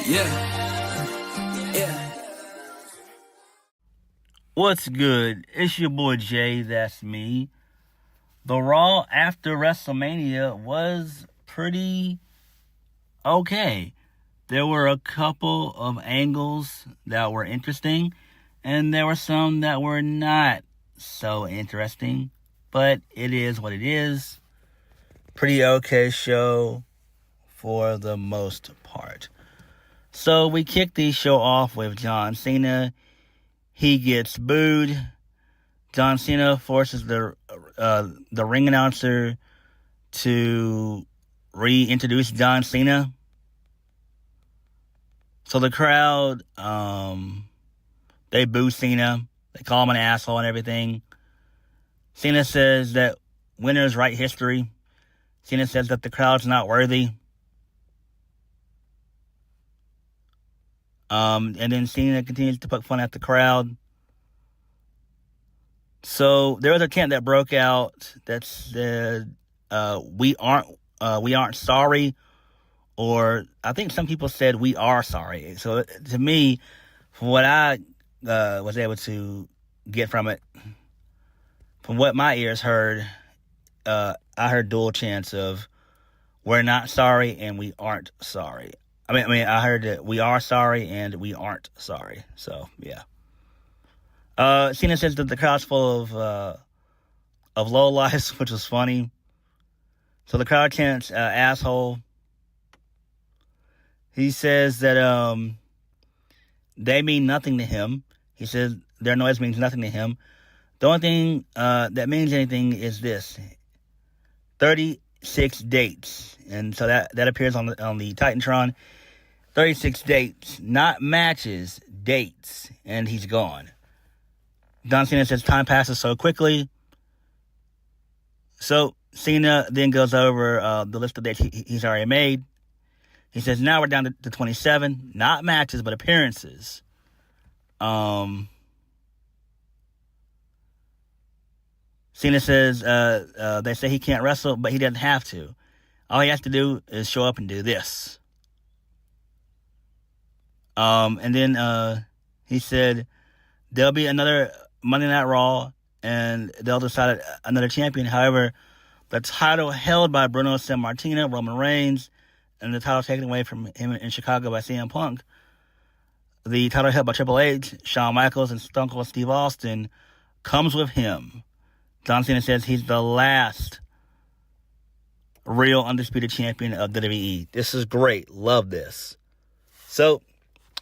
Yeah. What's good? It's your boy Jay, that's me. The Raw after WrestleMania was pretty okay. There were a couple of angles that were interesting, and there were some that were not so interesting, but it is what it is. Pretty okay show for the most part. So we kicked the show off with John Cena. He gets booed. John Cena forces the ring announcer to reintroduce John Cena. So the crowd, they boo Cena. They call him an asshole and everything. Cena says that winners write history. Cena says that the crowd's not worthy. And then Cena continues to poke fun at the crowd. So there was a chant that broke out that said, "We aren't sorry," or I think some people said, "We are sorry." So to me, from what I was able to get from it, from what my ears heard, I heard dual chants of "We're not sorry" and "We aren't sorry." I mean, I heard that we are sorry and we aren't sorry. So, yeah. Cena says that the crowd's full of lowlifes, which was funny. So the crowd chants, asshole. He says that, they mean nothing to him. He says their noise means nothing to him. The only thing, that means anything is this. 36 dates. And so that appears on the Titantron. 36 dates, not matches, dates, and he's gone. John Cena says time passes so quickly. So Cena then goes over the list of dates he's already made. He says now we're down to 27, not matches, but appearances. Cena says they say he can't wrestle, but he doesn't have to. All he has to do is show up and do this. And then he said there'll be another Monday Night Raw, and they'll decide another champion. However, the title held by Bruno Sammartino, Roman Reigns, and the title taken away from him in Chicago by CM Punk. The title held by Triple H, Shawn Michaels, and Stone Cold Steve Austin comes with him. John Cena says he's the last real undisputed champion of WWE. This is great. Love this. So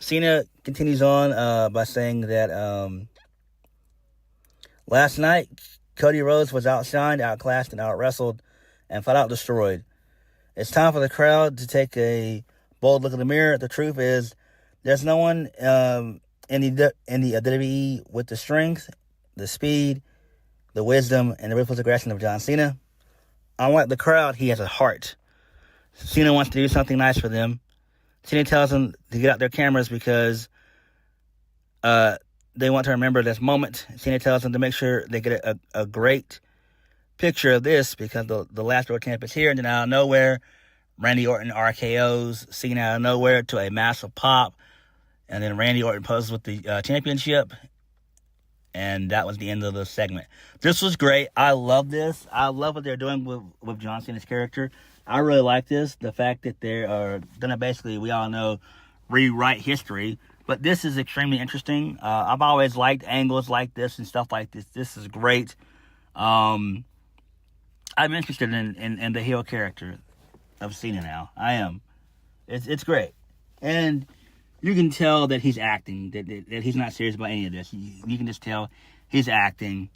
Cena continues on by saying that last night Cody Rhodes was outshined, outclassed, and out-wrestled, and flat out destroyed. It's time for the crowd to take a bold look in the mirror. The truth is, there's no one in the WWE with the strength, the speed, the wisdom, and the ruthless aggression of John Cena. Unlike the crowd, he has a heart. Cena wants to do something nice for them. Cena tells them to get out their cameras because they want to remember this moment. Cena tells them to make sure they get a great picture of this because the last world champ is here. And then out of nowhere, Randy Orton RKOs Cena out of nowhere to a massive pop. And then Randy Orton poses with the championship. And that was the end of the segment. This was great. I love this. I love what they're doing with John Cena's character. I really like this. The fact that they are going to basically, we all know, rewrite history. But this is extremely interesting. I've always liked angles like this and stuff like this. This is great. I'm interested in the heel character of Cena now. I am. It's great. And you can tell that he's acting, that he's not serious about any of this. You can just tell he's acting.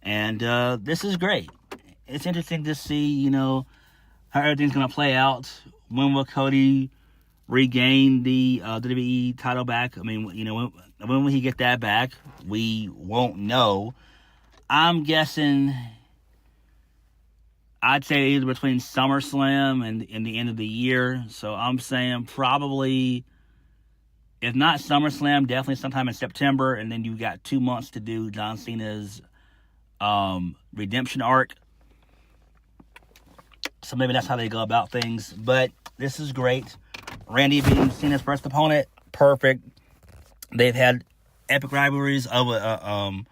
And this is great. It's interesting to see, how everything's going to play out. When will Cody regain the WWE title back? I mean, when will he get that back? We won't know. I'm guessing, I'd say either between SummerSlam and the end of the year. So I'm saying probably, if not SummerSlam, definitely sometime in September. And then you got 2 months to do John Cena's redemption arc. So maybe that's how they go about things. But this is great. Randy being Cena's first opponent, perfect. They've had epic rivalries over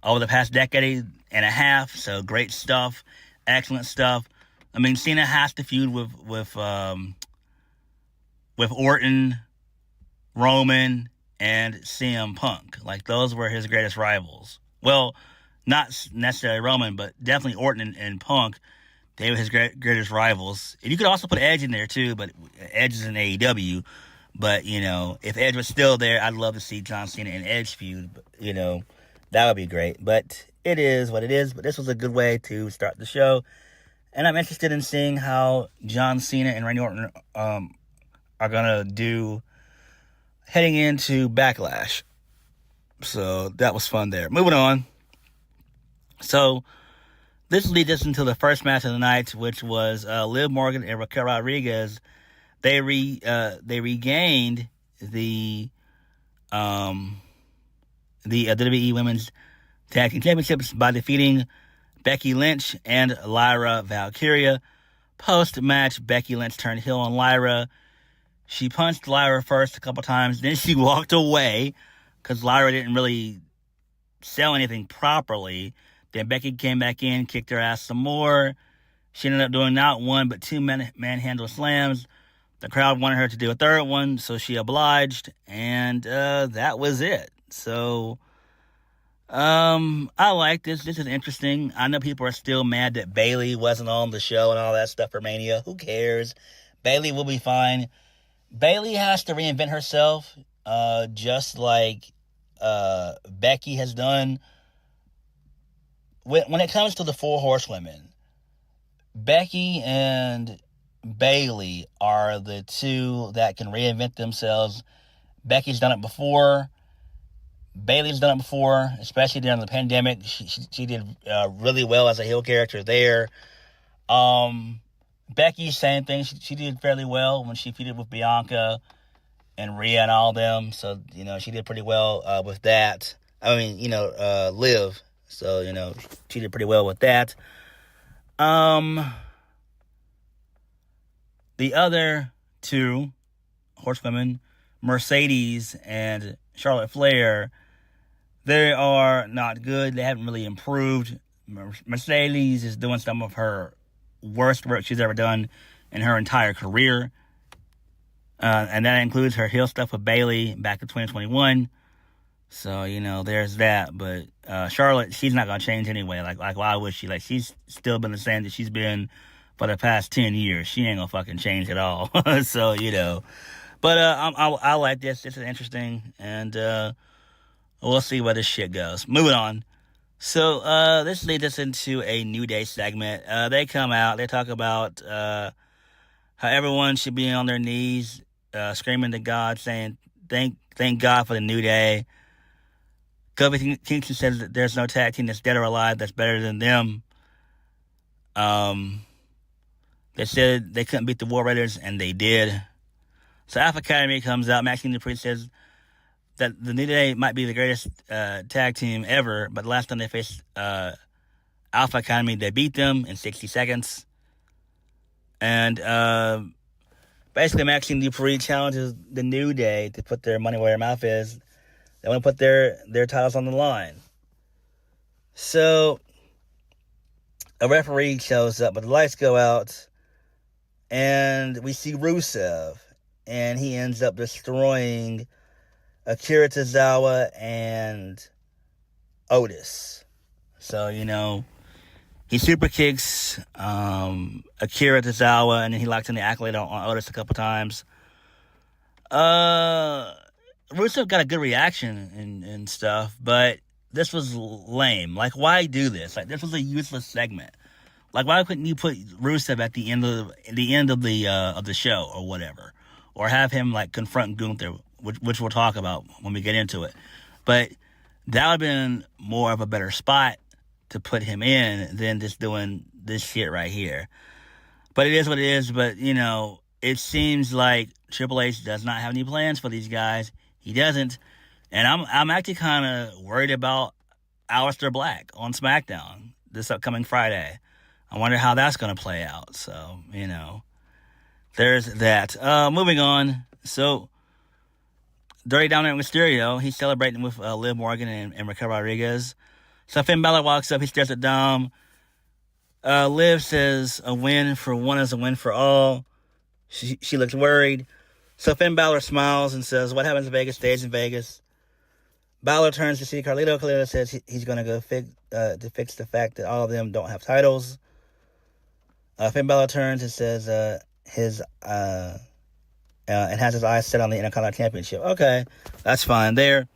the past decade and a half, so great stuff, excellent stuff. I mean, Cena has to feud with Orton, Roman, and CM Punk. Like, those were his greatest rivals. Well, not necessarily Roman, but definitely Orton and Punk. They were his greatest rivals. And you could also put Edge in there, too, but Edge is in AEW. But, you know, if Edge was still there, I'd love to see John Cena and Edge feud. But, you know, that would be great. But it is what it is. But this was a good way to start the show. And I'm interested in seeing how John Cena and Randy Orton are going to do heading into Backlash. So that was fun there. Moving on. So this leads us into the first match of the night, which was Liv Morgan and Raquel Rodriguez. They regained the WWE Women's Tag Team Championships by defeating Becky Lynch and Lyra Valkyria. Post-match, Becky Lynch turned heel on Lyra. She punched Lyra first a couple times, then she walked away because Lyra didn't really sell anything properly. Then Becky came back in, kicked her ass some more. She ended up doing not one, but two manhandle slams. The crowd wanted her to do a third one, so she obliged, and that was it. So, I like this. This is interesting. I know people are still mad that Bayley wasn't on the show and all that stuff for Mania. Who cares? Bayley will be fine. Bayley has to reinvent herself, just like Becky has done. When it comes to the Four Horsewomen, Becky and Bayley are the two that can reinvent themselves. Becky's done it before. Bayley's done it before, especially during the pandemic. She did really well as a heel character there. Becky, same thing. She did fairly well when she feuded with Bianca and Rhea and all them. So, you know, she did pretty well with that. I mean, you know, Liv. So, you know, she did pretty well with that. The other two horsewomen, Mercedes and Charlotte Flair, they are not good. They haven't really improved. Mercedes is doing some of her worst work she's ever done in her entire career. And that includes her heel stuff with Bayley back in 2021. So, you know, there's that. But Charlotte, she's not going to change anyway. Like, why would she? Like, she's still been the same that she's been for the past 10 years. She ain't going to fucking change at all. So, you know. But I like this. This is interesting. And we'll see where this shit goes. Moving on. So, this leads us into a New Day segment. They come out. They talk about how everyone should be on their knees, screaming to God, saying, thank God for the New Day. Kofi Kingston says that there's no tag team that's dead or alive that's better than them. They said they couldn't beat the War Raiders, and they did. So Alpha Academy comes out. Maxine Dupree says that the New Day might be the greatest tag team ever, but the last time they faced Alpha Academy, they beat them in 60 seconds. And basically, Maxine Dupree challenges the New Day to put their money where their mouth is. They want to put their titles on the line. So, a referee shows up, but the lights go out, and we see Rusev, and he ends up destroying Akira Tozawa and Otis. So, you know, he super kicks Akira Tozawa, and then he locks in the accolade on Otis a couple times. Rusev got a good reaction and stuff, but this was lame. Like, why do this? Like, this was a useless segment. Like, why couldn't you put Rusev at the end of the show or whatever, or have him like confront Gunther, which we'll talk about when we get into it. But that would have been more of a better spot to put him in than just doing this shit right here. But it is what it is. But, you know, it seems like Triple H does not have any plans for these guys. He doesn't. And I'm actually kind of worried about Aleister Black on SmackDown this upcoming Friday. I wonder how that's going to play out. So, you know, there's that. Moving on. So, Dirty Dominant Mysterio, he's celebrating with Liv Morgan and Raquel Rodriguez. So Finn Balor walks up, he stares at Dom. Liv says a win for one is a win for all. She looks worried. So Finn Balor smiles and says, what happens in Vegas stays in Vegas. Balor turns to see Carlito. Carlito says he's going to go fix the fact that all of them don't have titles. Finn Balor turns and says and has his eyes set on the Intercontinental Championship. Okay, that's fine there.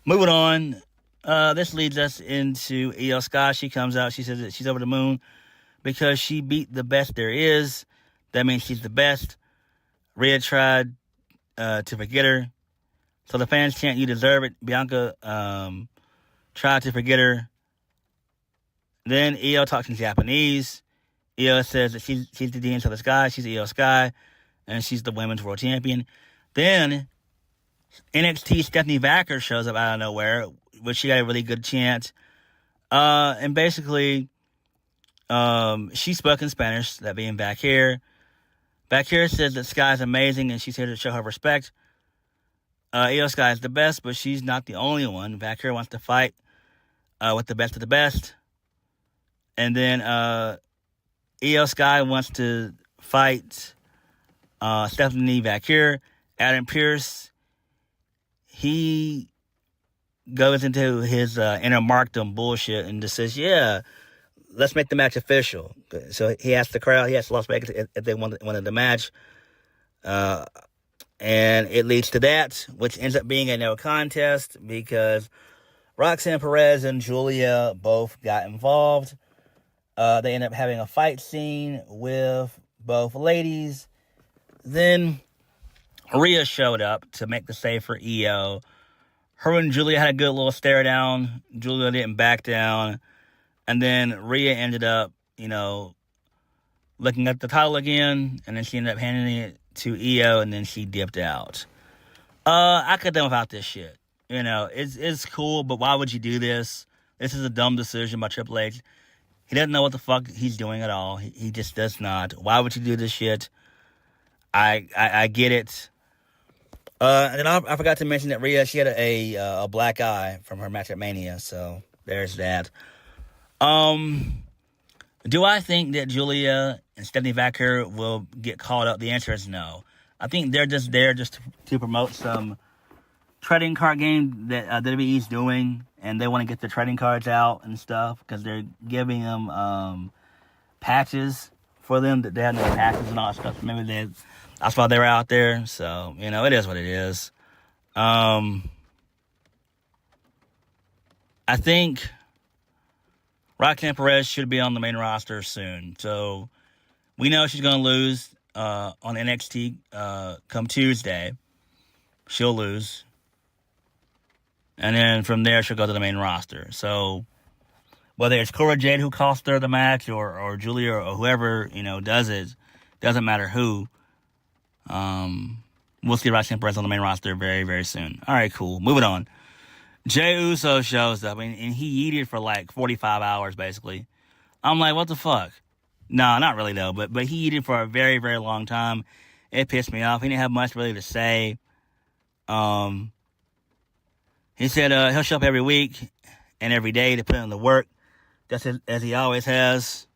Moving on. This leads us into Io Sky. She comes out. She says that she's over the moon because she beat the best there is. That means she's the best. Rhea tried to forget her. So the fans chant, you deserve it. Bianca tried to forget her. Then Io talks in Japanese. Io says that she's the DN of the Sky. She's Io Sky. And she's the women's world champion. Then NXT Stephanie Vacker shows up out of nowhere, which she got a really good chant. And basically, she spoke in Spanish, that being back here. Back here says that Sky is amazing and she's here to show her respect. Io Sky is the best, but she's not the only one. Back here wants to fight with the best of the best. And then Io Sky wants to fight Stephanie Vacker. Adam Pearce, he goes into his inner markdom bullshit and just says, yeah, let's make the match official. So he asked the crowd, he asked Las Vegas if they wanted the match. And it leads to that, which ends up being a no contest because Roxanne Perez and Julia both got involved. They end up having a fight scene with both ladies. Then Rhea showed up to make the save for Io. Her and Julia had a good little stare down. Julia didn't back down. And then Rhea ended up, looking at the title again. And then she ended up handing it to Io. And then she dipped out. I could have done without this shit. It's cool, but why would you do this? This is a dumb decision by Triple H. He doesn't know what the fuck he's doing at all. He just does not. Why would you do this shit? I get it. And I forgot to mention that Rhea, she had a black eye from her match at Mania, so there's that. Do I think that Julia and Stephanie Vacker will get called up? The answer is no. I think they're just there just to promote some trading card game that WWE's doing, and they want to get the trading cards out and stuff because they're giving them patches for them that they had no patches and all that stuff. Maybe that's why they were out there. So, it is what it is. I think Roxanne Perez should be on the main roster soon. So, we know she's going to lose on NXT come Tuesday. She'll lose. And then from there, she'll go to the main roster. So, whether it's Cora Jade who cost her the match or Julia or whoever, does it, doesn't matter who. We'll see Roxanne Perez on the main roster very, very soon. All right, cool. Moving on. Jey Uso shows up, and he yeeted for like 45 hours, basically. I'm like, what the fuck? No, not really, though. But he yeeted for a very, very long time. It pissed me off. He didn't have much really to say. He said he'll show up every week and every day to put in the work, just as he always has.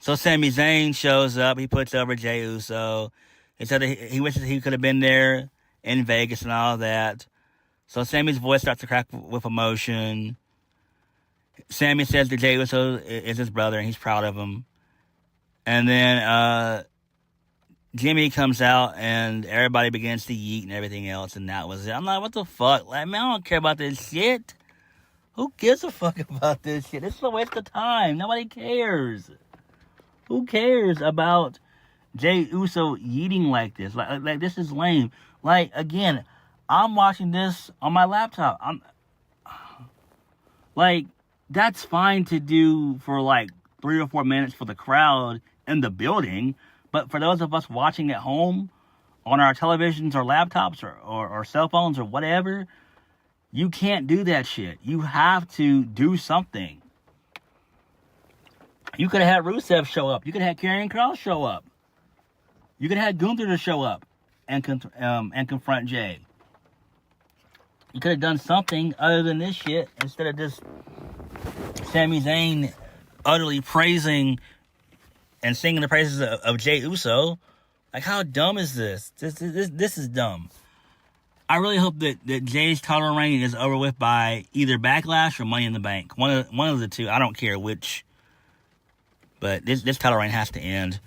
So Sami Zayn shows up. He puts over Jey Uso. He said that he wishes he could have been there in Vegas and all that. So Sami's voice starts to crack with emotion. Sami says that Jey Uso is his brother and he's proud of him. And then Jimmy comes out and everybody begins to yeet and everything else, and that was it. I'm like, what the fuck? Like, man, I don't care about this shit. Who gives a fuck about this shit? It's a waste of time. Nobody cares. Who cares about Jey Uso yeeting like this? Like this is lame. Like, again, I'm watching this on my laptop. Like, that's fine to do for like 3 or 4 minutes for the crowd in the building. But for those of us watching at home on our televisions or laptops or cell phones or whatever, you can't do that shit. You have to do something. You could have had Rusev show up. You could have had Karrion Kross show up. You could have had Gunther to show up and confront Jay. You could have done something other than this shit instead of just Sami Zayn utterly praising and singing the praises of Jey Uso. Like, how dumb is this? This is dumb. I really hope that Jay's title reign is over with by either Backlash or Money in the Bank. One of the two. I don't care which. But this title reign has to end.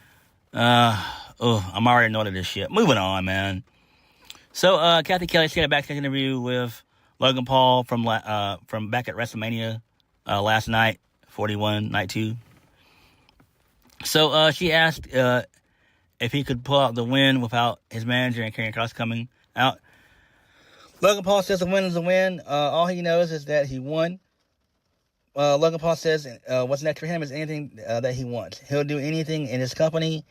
I'm already annoyed at this shit. Moving on, man. So, Kathy Kelly, she had a backstage interview with Logan Paul from back at WrestleMania last night, 41, night 2. So, she asked if he could pull out the win without his manager and Karrion Kross coming out. Logan Paul says a win is a win. All he knows is that he won. Logan Paul says what's next for him is anything that he wants. He'll do anything in his company.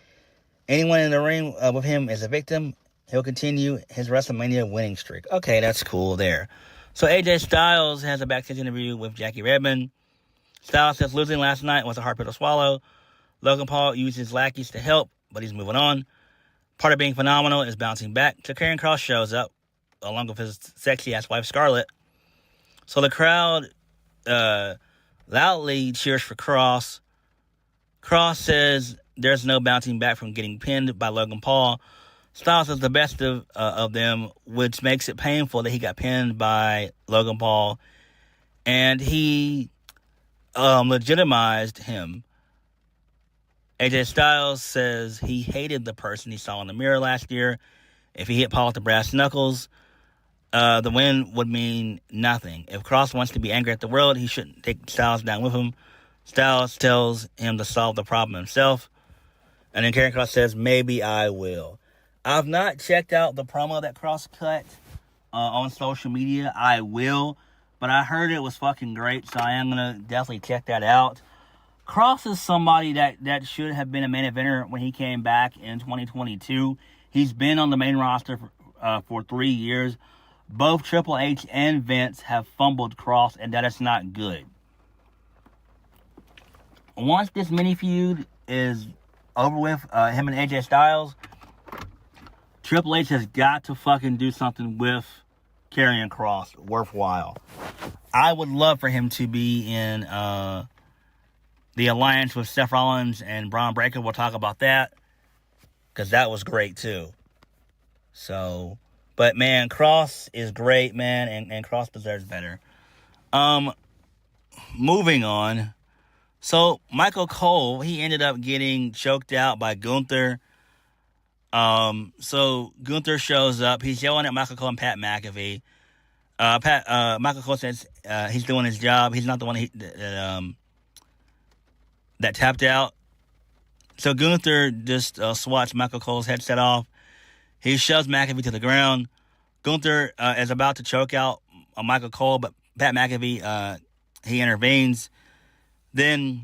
Anyone in the ring with him is a victim. He'll continue his WrestleMania winning streak. Okay, that's cool there. So AJ Styles has a backstage interview with Jackie Redmond. Styles says losing last night was a hard pill to swallow. Logan Paul used his lackeys to help, but he's moving on. Part of being phenomenal is bouncing back. So Karrion Kross shows up, along with his sexy-ass wife, Scarlett. So the crowd loudly cheers for Kross. Kross says there's no bouncing back from getting pinned by Logan Paul. Styles is the best of them, which makes it painful that he got pinned by Logan Paul. And he legitimized him. AJ Styles says he hated the person he saw in the mirror last year. If he hit Paul with the brass knuckles, the win would mean nothing. If Kross wants to be angry at the world, he shouldn't take Styles down with him. Styles tells him to solve the problem himself. And then Karrion Kross says, maybe I will. I've not checked out the promo that Kross cut on social media. I will. But I heard it was fucking great, so I am going to definitely check that out. Kross is somebody that should have been a main eventer when he came back in 2022. He's been on the main roster for 3 years. Both Triple H and Vince have fumbled Kross, and that is not good. Once this mini feud is over with, him and AJ Styles, Triple H has got to fucking do something with Karrion Kross worthwhile. I would love for him to be in the alliance with Seth Rollins and Bron Breakker. We'll talk about that, because that was great too. So, but man, Kross is great, man, and Kross deserves better. Moving on. So, Michael Cole, he ended up getting choked out by Gunther. So Gunther shows up. He's yelling at Michael Cole and Pat McAfee. Michael Cole says he's doing his job. He's not the one that tapped out. So Gunther just swats Michael Cole's headset off. He shoves McAfee to the ground. Gunther is about to choke out Michael Cole, but Pat McAfee, he intervenes. Then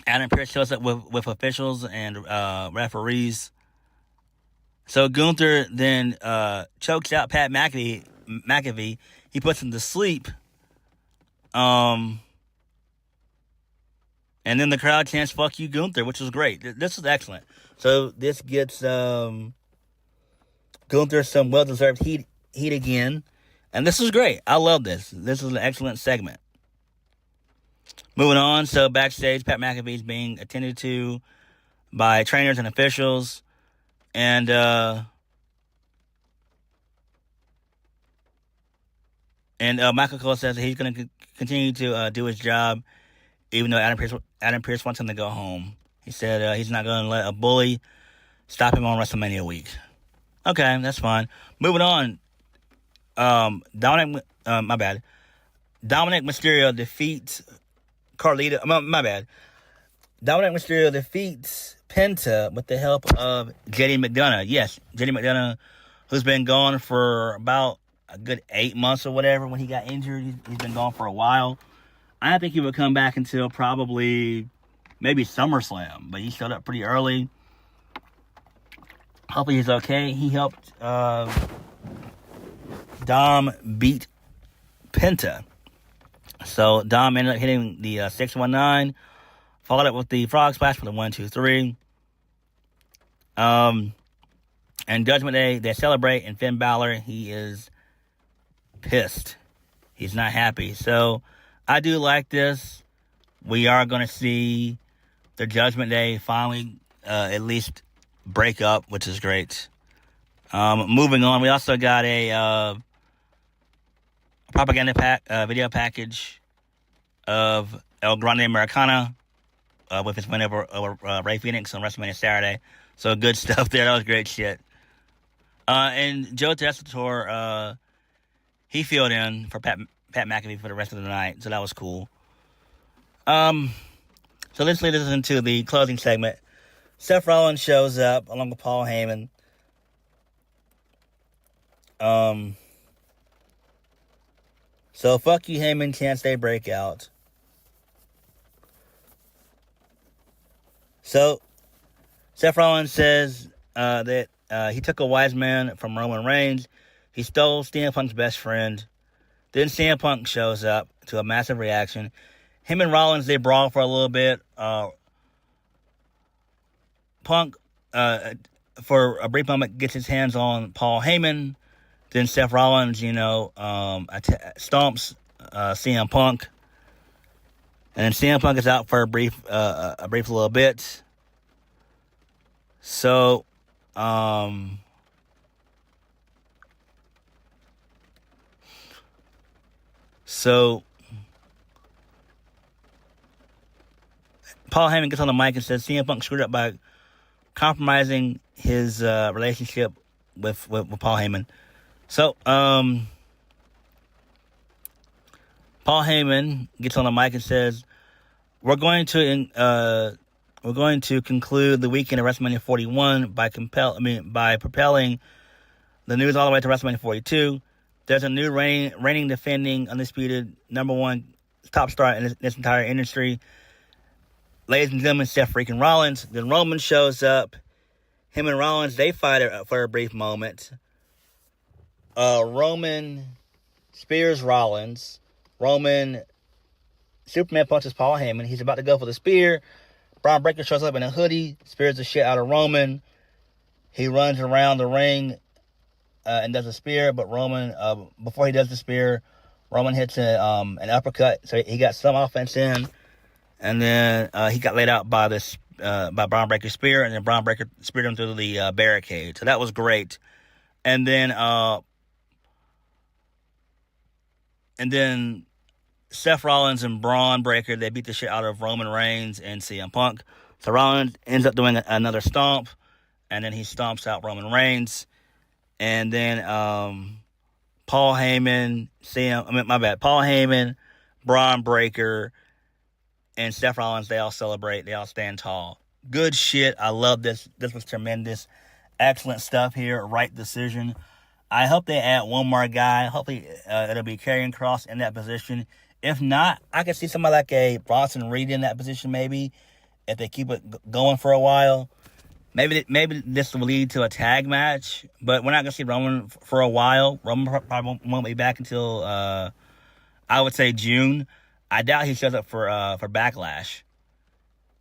Adam Pearce shows up with officials and referees. So Gunther then chokes out Pat McAfee. He puts him to sleep. And then the crowd chants, "Fuck you, Gunther," which was great. This was excellent. So this gets Gunther some well-deserved heat again. And this is great. I love this. This is an excellent segment. Moving on. So backstage, Pat McAfee is being attended to by trainers and officials. And Michael Cole says that he's going to continue to do his job, even though Adam Pearce wants him to go home. He said he's not going to let a bully stop him on WrestleMania week. Okay, that's fine. Moving on. Dominic Mysterio defeats Carlito. My bad. Dominic Mysterio defeats Penta with the help of JD McDonough. Yes, JD McDonough, who's been gone for about a good 8 months or whatever when he got injured. He's been gone for a while. I don't think he would come back until probably maybe SummerSlam, but he showed up pretty early. Hopefully he's okay. He helped Dom beat Penta. So Dom ended up hitting the 619, followed up with the frog splash for the 1-2-3. And Judgment Day, they celebrate, and Finn Balor, he is pissed. He's not happy. So, I do like this. We are going to see the Judgment Day finally at least break up, which is great. Moving on, we also got a propaganda video package of El Grande Americana with his win over Rey Fenix on WrestleMania Saturday. So good stuff there. That was great shit. And Joe Tessitore, he filled in for Pat McAfee for the rest of the night. So that was cool. So let's lead us into the closing segment. Seth Rollins shows up along with Paul Heyman. So fuck you, Heyman, can't stay breakout. So Seth Rollins says that he took a wise man from Roman Reigns. He stole CM Punk's best friend. Then CM Punk shows up to a massive reaction. Him and Rollins, they brawl for a little bit. Punk, for a brief moment, gets his hands on Paul Heyman. Then Seth Rollins, stomps CM Punk. And then CM Punk is out for a brief little bit. So, Paul Heyman gets on the mic and says CM Punk screwed up by compromising his relationship with Paul Heyman. So, Paul Heyman gets on the mic and says, "We're going to conclude the weekend of WrestleMania 41 by propelling the news all the way to WrestleMania 42. There's a new reigning, defending, undisputed number one top star in this entire industry. Ladies and gentlemen, Seth freaking Rollins." Then Roman shows up. Him and Rollins, they fight for a brief moment. Roman spears Rollins. Roman Superman punches Paul Heyman. He's about to go for the spear. Bron Breakker shows up in a hoodie, spears the shit out of Roman. He runs around the ring and does a spear, but Roman, before he does the spear, Roman hits an uppercut, so he got some offense in. And then he got laid out by Bron Breakker's spear, and then Bron Breakker speared him through the barricade. So that was great. And then Seth Rollins and Bron Breakker, they beat the shit out of Roman Reigns and CM Punk. So Rollins ends up doing another stomp, and then he stomps out Roman Reigns. And then Paul Heyman, Bron Breakker, and Seth Rollins, they all celebrate. They all stand tall. Good shit. I love this. This was tremendous. Excellent stuff here. Right decision. I hope they add one more guy. Hopefully it'll be Karrion Kross in that position. If not, I could see somebody like a Bronson Reed in that position maybe, if they keep it going for a while. Maybe this will lead to a tag match, but we're not going to see Roman for a while. Roman probably won't be back until, I would say, June. I doubt he shows up for Backlash.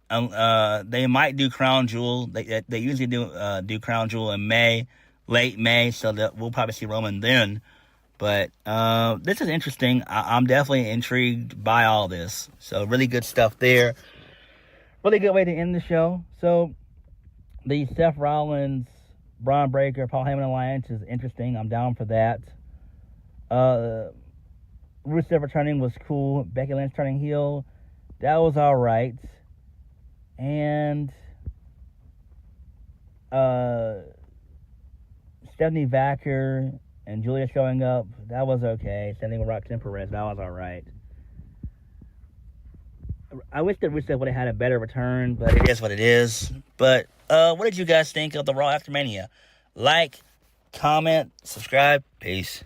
They might do Crown Jewel. They usually do Crown Jewel in May, late May, so that we'll probably see Roman then. But this is interesting. I'm definitely intrigued by all this. So really good stuff there. Really good way to end the show. So the Seth Rollins, Bron Breakker, Paul Heyman alliance is interesting. I'm down for that. Rusev returning was cool. Becky Lynch turning heel, that was all right. And Stephanie Vacker and Julia showing up, that was okay. Sending Roxanne Perez, that was all right. I wish that Rusev would have had a better return, but it is what it is. But what did you guys think of the Raw after Mania? Like, comment, subscribe. Peace.